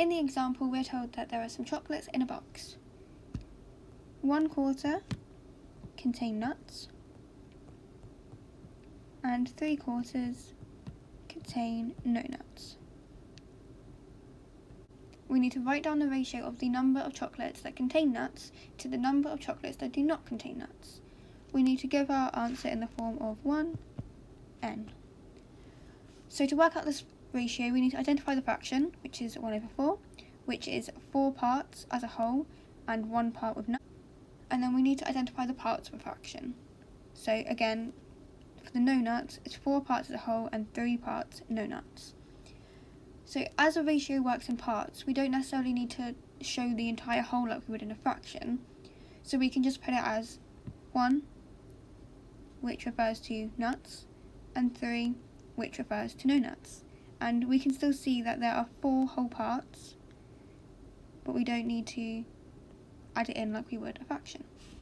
in the example, we're told that there are some chocolates in a box. 1/4 contain nuts, and 3/4 contain no nuts. We need to write down the ratio of the number of chocolates that contain nuts to the number of chocolates that do not contain nuts. We need to give our answer in the form of 1n. So to work out this ratio, we need to identify the fraction, which is 1/4, which is 4 parts as a whole and 1 part with nuts. And then we need to identify the parts of a fraction. So again, for the no nuts, it's 4 parts as a whole and 3 parts no nuts. So as a ratio works in parts, we don't necessarily need to show the entire whole like we would in a fraction. So we can just put it as 1, which refers to nuts, and 3, which refers to no nuts. And we can still see that there are 4 whole parts, but we don't need to add it in like we would a fraction.